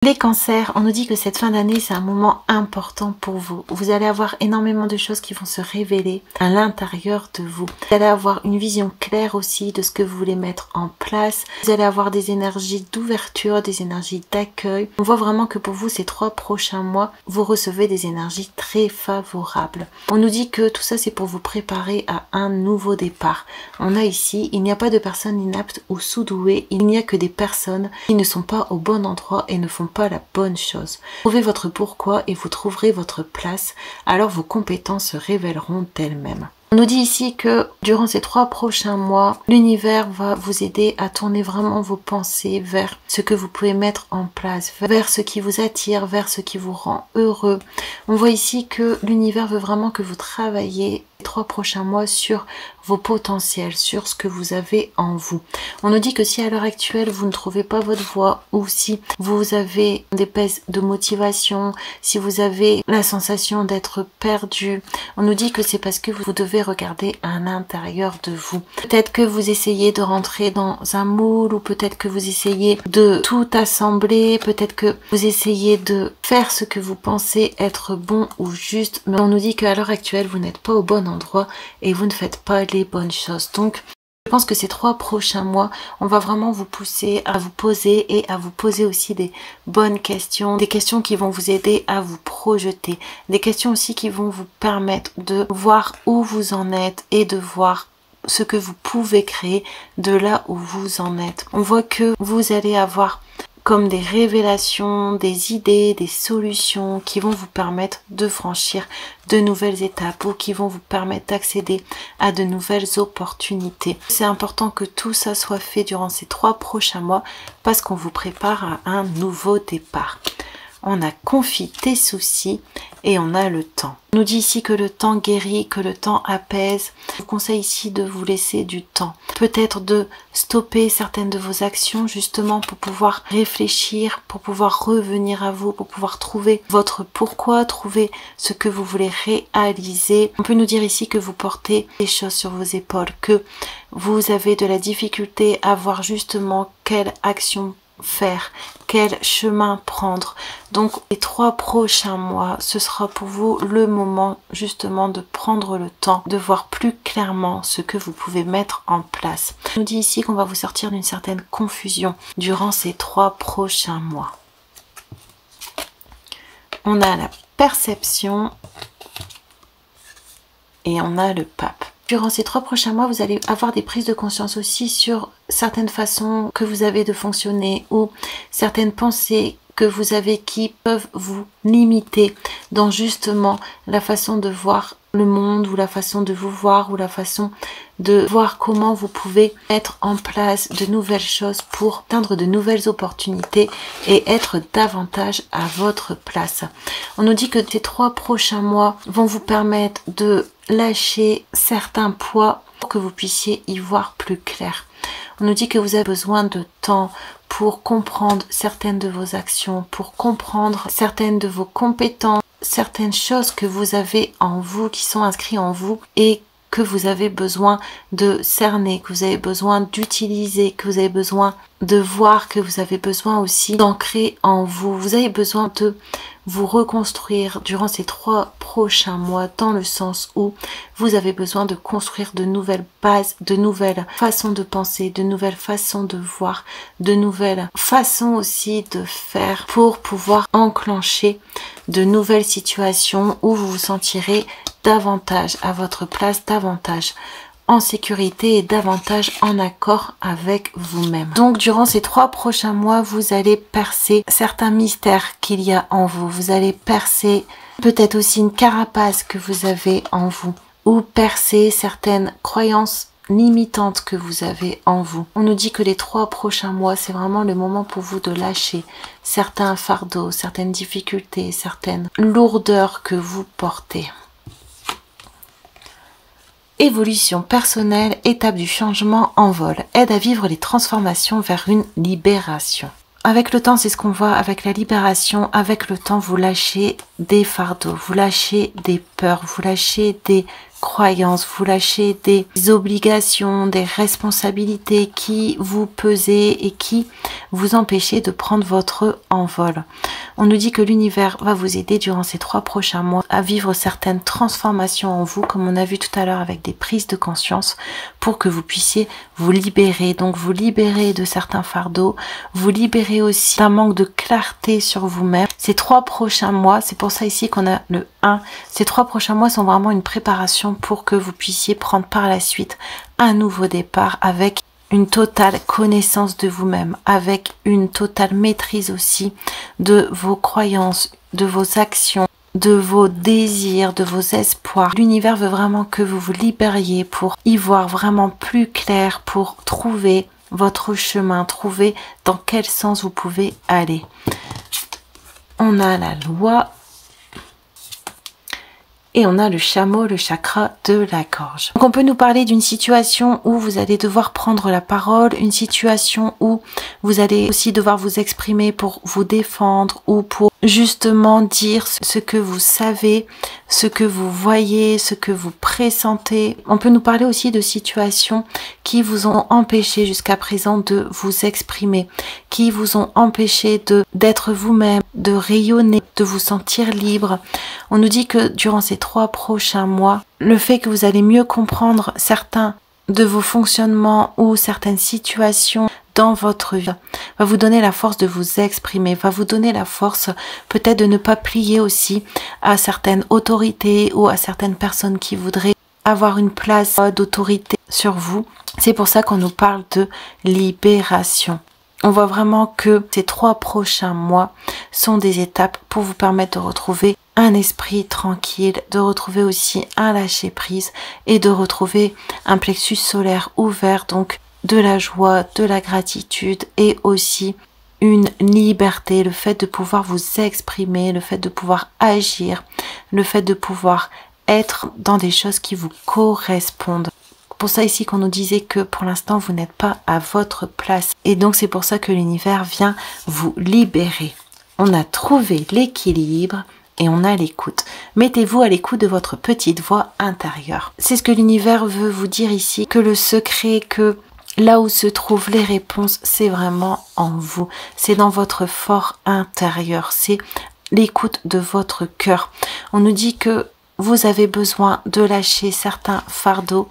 Les cancers, on nous dit que cette fin d'année, c'est un moment important pour vous. Vous allez avoir énormément de choses qui vont se révéler à l'intérieur de vous. Vous allez avoir une vision claire aussi de ce que vous voulez mettre en place. Vous allez avoir des énergies d'ouverture, des énergies d'accueil. On voit vraiment que pour vous, ces 3 prochains mois, vous recevez des énergies très favorables. On nous dit que tout ça, c'est pour vous préparer à un nouveau départ. On a ici, il n'y a pas de personnes inaptes ou sous-douées. Il n'y a que des personnes qui ne sont pas au bon endroit et ne font pas la bonne chose. Trouvez votre pourquoi et vous trouverez votre place, alors vos compétences se révéleront d'elles-mêmes. On nous dit ici que durant ces 3 prochains mois, l'univers va vous aider à tourner vraiment vos pensées vers ce que vous pouvez mettre en place, vers ce qui vous attire, vers ce qui vous rend heureux. On voit ici que l'univers veut vraiment que vous travaillez les 3 prochains mois sur vos potentiels, sur ce que vous avez en vous. On nous dit que si à l'heure actuelle vous ne trouvez pas votre voie, ou si vous avez des baisses de motivation, si vous avez la sensation d'être perdu, on nous dit que c'est parce que vous devez regarder à l'intérieur de vous. Peut-être que vous essayez de rentrer dans un moule, ou peut-être que vous essayez de tout assembler, peut-être que vous essayez de faire ce que vous pensez être bon ou juste, mais on nous dit qu'à l'heure actuelle vous n'êtes pas au bon endroit et vous ne faites pas les bonnes choses. Donc je pense que ces 3 prochains mois, on va vraiment vous pousser à vous poser et à vous poser aussi des bonnes questions, des questions qui vont vous aider à vous projeter, des questions aussi qui vont vous permettre de voir où vous en êtes et de voir ce que vous pouvez créer de là où vous en êtes. On voit que vous allez avoir comme des révélations, des idées, des solutions qui vont vous permettre de franchir de nouvelles étapes ou qui vont vous permettre d'accéder à de nouvelles opportunités. C'est important que tout ça soit fait durant ces 3 prochains mois parce qu'on vous prépare à un nouveau départ. On a confie tes soucis et on a le temps. On nous dit ici que le temps guérit, que le temps apaise. Je vous conseille ici de vous laisser du temps. Peut-être de stopper certaines de vos actions justement pour pouvoir réfléchir, pour pouvoir revenir à vous, pour pouvoir trouver votre pourquoi, trouver ce que vous voulez réaliser. On peut nous dire ici que vous portez des choses sur vos épaules, que vous avez de la difficulté à voir justement quelle action faire, quel chemin prendre. Donc les 3 prochains mois, ce sera pour vous le moment justement de prendre le temps de voir plus clairement ce que vous pouvez mettre en place. On nous dit ici qu'on va vous sortir d'une certaine confusion durant ces 3 prochains mois. On a la perception et on a le pape. Durant ces 3 prochains mois, vous allez avoir des prises de conscience aussi sur certaines façons que vous avez de fonctionner ou certaines pensées que vous avez qui peuvent vous limiter dans justement la façon de voir le monde ou la façon de vous voir ou la façon de voir comment vous pouvez mettre en place de nouvelles choses pour atteindre de nouvelles opportunités et être davantage à votre place. On nous dit que ces 3 prochains mois vont vous permettre de lâcher certains poids pour que vous puissiez y voir plus clair. On nous dit que vous avez besoin de temps pour comprendre certaines de vos actions, pour comprendre certaines de vos compétences, certaines choses que vous avez en vous, qui sont inscrites en vous et que vous avez besoin de cerner, que vous avez besoin d'utiliser, que vous avez besoin de voir, que vous avez besoin aussi d'ancrer en vous. Vous avez besoin de vous reconstruire durant ces 3 prochains mois dans le sens où vous avez besoin de construire de nouvelles bases, de nouvelles façons de penser, de nouvelles façons de voir, de nouvelles façons aussi de faire pour pouvoir enclencher de nouvelles situations où vous vous sentirez davantage à votre place, davantage en sécurité et davantage en accord avec vous-même. Donc durant ces 3 prochains mois, vous allez percer certains mystères qu'il y a en vous. Vous allez percer peut-être aussi une carapace que vous avez en vous ou percer certaines croyances limitantes que vous avez en vous. On nous dit que les 3 prochains mois, c'est vraiment le moment pour vous de lâcher certains fardeaux, certaines difficultés, certaines lourdeurs que vous portez. Évolution personnelle, étape du changement en vol, aide à vivre les transformations vers une libération. avec le temps, c'est ce qu'on voit avec la libération, avec le temps, vous lâchez des fardeaux, vous lâchez des peurs, vous lâchez des croyances, vous lâchez des obligations, des responsabilités qui vous pesaient et qui vous empêchaient de prendre votre envol. On nous dit que l'univers va vous aider durant ces 3 prochains mois à vivre certaines transformations en vous, comme on a vu tout à l'heure avec des prises de conscience, pour que vous puissiez vous libérer. Donc vous libérer de certains fardeaux, vous libérer aussi d'un manque de clarté sur vous-même. Ces 3 prochains mois, c'est pour ça ici qu'on a le 1, ces 3 prochains mois sont vraiment une préparation pour que vous puissiez prendre par la suite un nouveau départ avec une totale connaissance de vous-même, avec une totale maîtrise aussi de vos croyances, de vos actions, de vos désirs, de vos espoirs. L'univers veut vraiment que vous vous libériez pour y voir vraiment plus clair, pour trouver votre chemin, trouver dans quel sens vous pouvez aller. On a la loi. Et on a le chameau, le chakra de la gorge. Donc on peut nous parler d'une situation où vous allez devoir prendre la parole, une situation où vous allez aussi devoir vous exprimer pour vous défendre ou pour justement dire ce que vous savez, ce que vous voyez, ce que vous pressentez. On peut nous parler aussi de situations qui vous ont empêché jusqu'à présent de vous exprimer, qui vous ont empêché d'être vous-même, de rayonner, de vous sentir libre. On nous dit que durant ces 3 prochains mois, le fait que vous allez mieux comprendre certains de vos fonctionnements ou certaines situations dans votre vie va vous donner la force de vous exprimer, va vous donner la force peut-être de ne pas plier aussi à certaines autorités ou à certaines personnes qui voudraient avoir une place d'autorité sur vous. C'est pour ça qu'on nous parle de libération. On voit vraiment que ces 3 prochains mois sont des étapes pour vous permettre de retrouver un esprit tranquille, de retrouver aussi un lâcher prise et de retrouver un plexus solaire ouvert, donc de la joie, de la gratitude et aussi une liberté, le fait de pouvoir vous exprimer, le fait de pouvoir agir, le fait de pouvoir être dans des choses qui vous correspondent. Pour ça ici qu'on nous disait que pour l'instant vous n'êtes pas à votre place et donc c'est pour ça que l'univers vient vous libérer. On a trouvé l'équilibre et on a l'écoute. Mettez-vous à l'écoute de votre petite voix intérieure. C'est ce que l'univers veut vous dire ici, que le secret, que là où se trouvent les réponses, c'est vraiment en vous. C'est dans votre fort intérieur. C'est l'écoute de votre cœur. On nous dit que vous avez besoin de lâcher certains fardeaux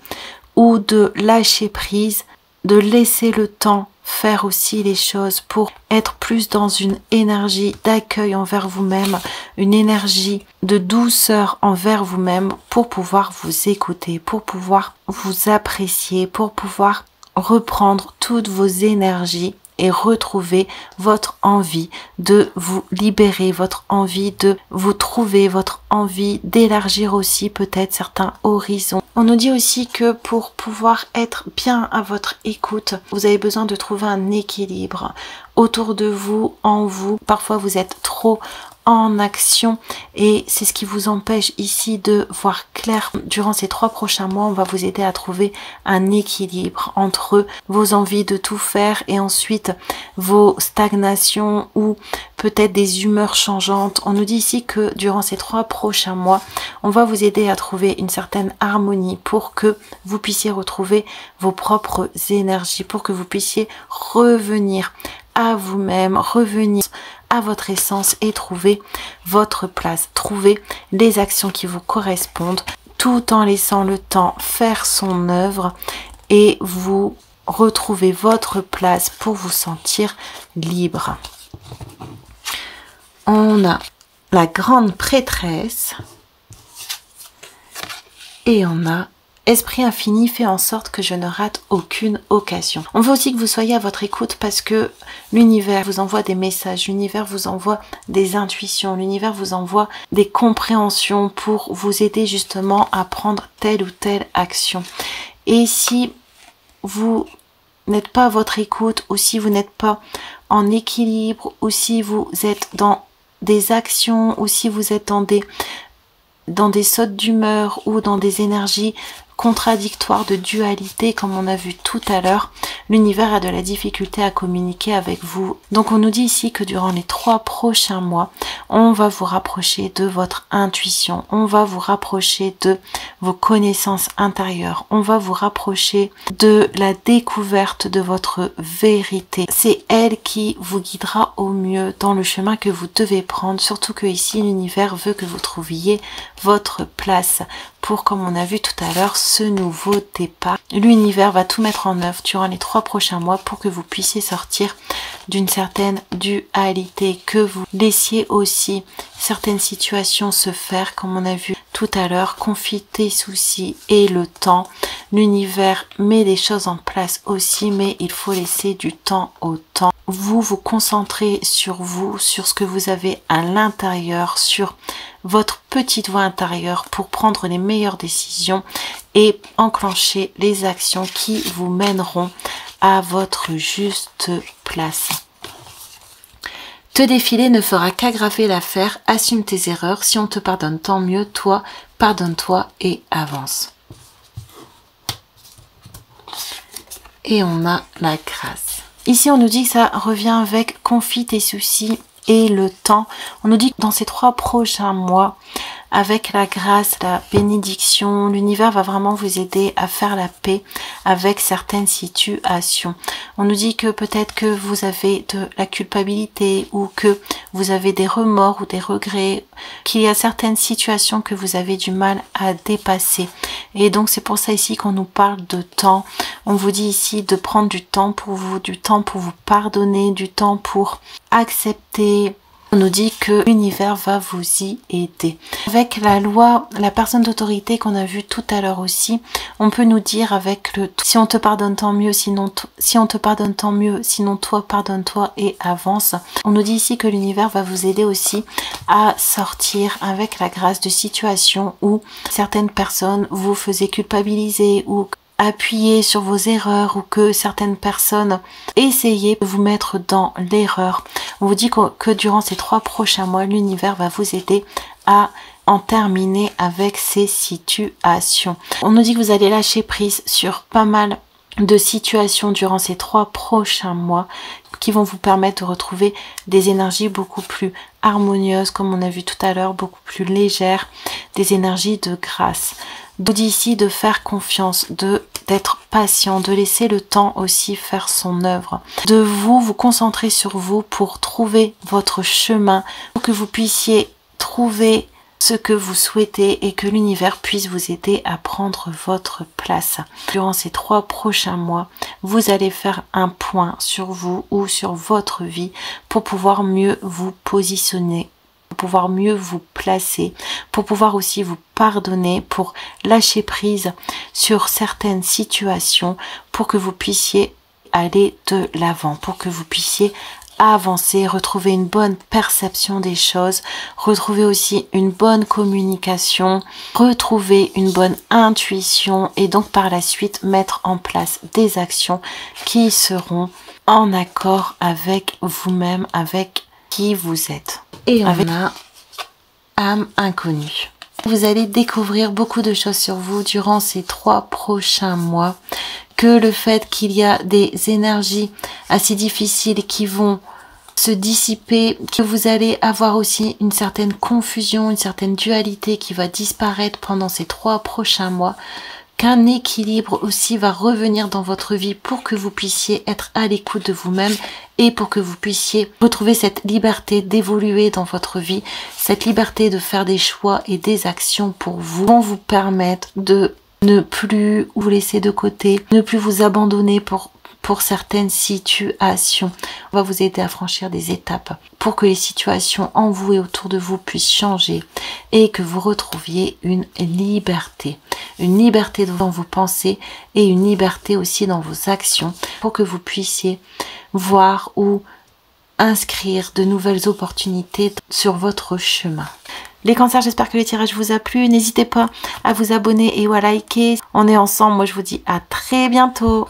ou de lâcher prise, de laisser le temps faire aussi les choses pour être plus dans une énergie d'accueil envers vous-même, une énergie de douceur envers vous-même pour pouvoir vous écouter, pour pouvoir vous apprécier, pour pouvoir reprendre toutes vos énergies et retrouver votre envie de vous libérer, votre envie de vous trouver, votre envie d'élargir aussi peut-être certains horizons. On nous dit aussi que pour pouvoir être bien à votre écoute, vous avez besoin de trouver un équilibre autour de vous, en vous. Parfois vous êtes trop en action et c'est ce qui vous empêche ici de voir clair. Durant ces 3 prochains mois, on va vous aider à trouver un équilibre entre vos envies de tout faire et ensuite vos stagnations ou peut-être des humeurs changeantes. On nous dit ici que durant ces 3 prochains mois, on va vous aider à trouver une certaine harmonie pour que vous puissiez retrouver vos propres énergies, pour que vous puissiez revenir à vous-même, revenir à votre essence et trouver votre place, trouver les actions qui vous correspondent tout en laissant le temps faire son œuvre et vous retrouver votre place pour vous sentir libre. On a la grande prêtresse et on a Esprit infini fait en sorte que je ne rate aucune occasion. On veut aussi que vous soyez à votre écoute parce que l'univers vous envoie des messages, l'univers vous envoie des intuitions, l'univers vous envoie des compréhensions pour vous aider justement à prendre telle ou telle action. Et si vous n'êtes pas à votre écoute ou si vous n'êtes pas en équilibre ou si vous êtes dans des actions ou si vous êtes dans des sautes d'humeur ou dans des énergies contradictoire, de dualité, comme on a vu tout à l'heure, l'univers a de la difficulté à communiquer avec vous. Donc on nous dit ici que durant les 3 prochains mois, on va vous rapprocher de votre intuition, on va vous rapprocher de vos connaissances intérieures, on va vous rapprocher de la découverte de votre vérité. C'est elle qui vous guidera au mieux dans le chemin que vous devez prendre, surtout que ici l'univers veut que vous trouviez votre place pour, comme on a vu tout à l'heure, ce nouveau départ. L'univers va tout mettre en œuvre durant les 3 prochains mois pour que vous puissiez sortir d'une certaine dualité, que vous laissiez aussi certaines situations se faire, comme on a vu tout à l'heure. Confie tes soucis et le temps. L'univers met des choses en place aussi, mais il faut laisser du temps au temps. Vous vous concentrez sur vous, sur ce que vous avez à l'intérieur, sur votre petite voix intérieure pour prendre les meilleures décisions et enclencher les actions qui vous mèneront à votre juste place. Te défiler ne fera qu'aggraver l'affaire, assume tes erreurs, si on te pardonne tant mieux, toi, pardonne-toi et avance. Et on a la grâce. Ici on nous dit que ça revient avec confie tes soucis et le temps. On nous dit que dans ces 3 prochains mois, avec la grâce, la bénédiction, l'univers va vraiment vous aider à faire la paix avec certaines situations. On nous dit que peut-être que vous avez de la culpabilité ou que vous avez des remords ou des regrets, qu'il y a certaines situations que vous avez du mal à dépasser. Et donc c'est pour ça ici qu'on nous parle de temps. On vous dit ici de prendre du temps pour vous, du temps pour vous pardonner, du temps pour accepter. On nous dit que l'univers va vous y aider. Avec la loi, la personne d'autorité qu'on a vu tout à l'heure aussi, on peut nous dire avec le si on te pardonne tant mieux, sinon si on te pardonne tant mieux, sinon toi pardonne-toi et avance. On nous dit ici que l'univers va vous aider aussi à sortir avec la grâce de situations où certaines personnes vous faisaient culpabiliser ou appuyer sur vos erreurs ou que certaines personnes essayaient de vous mettre dans l'erreur. On vous dit que durant ces 3 prochains mois, l'univers va vous aider à en terminer avec ces situations. On nous dit que vous allez lâcher prise sur pas mal de situations durant ces 3 prochains mois qui vont vous permettre de retrouver des énergies beaucoup plus harmonieuses, comme on a vu tout à l'heure, beaucoup plus légères, des énergies de grâce. D'ici de faire confiance, d'être patient, de laisser le temps aussi faire son œuvre, de vous concentrer sur vous pour trouver votre chemin, pour que vous puissiez trouver ce que vous souhaitez et que l'univers puisse vous aider à prendre votre place. Durant ces 3 prochains mois, vous allez faire un point sur vous ou sur votre vie pour pouvoir mieux vous positionner, pour pouvoir mieux vous placer, pour pouvoir aussi vous pardonner, pour lâcher prise sur certaines situations, pour que vous puissiez aller de l'avant, pour que vous puissiez avancer, retrouver une bonne perception des choses, retrouver aussi une bonne communication, retrouver une bonne intuition et donc par la suite mettre en place des actions qui seront en accord avec vous-même, avec qui vous êtes. Et on a âme inconnue. Vous allez découvrir beaucoup de choses sur vous durant ces 3 prochains mois, que le fait qu'il y a des énergies assez difficiles qui vont se dissiper, que vous allez avoir aussi une certaine confusion, une certaine dualité qui va disparaître pendant ces 3 prochains mois, qu'un équilibre aussi va revenir dans votre vie pour que vous puissiez être à l'écoute de vous-même et pour que vous puissiez retrouver cette liberté d'évoluer dans votre vie, cette liberté de faire des choix et des actions pour vous, vont vous permettre de ne plus vous laisser de côté, ne plus vous abandonner pour certaines situations. On va vous aider à franchir des étapes pour que les situations en vous et autour de vous puissent changer et que vous retrouviez une liberté dans vos pensées et une liberté aussi dans vos actions pour que vous puissiez voir ou inscrire de nouvelles opportunités sur votre chemin. Les cancers, j'espère que le tirage vous a plu. N'hésitez pas à vous abonner et à liker. On est ensemble. Moi, je vous dis à très bientôt.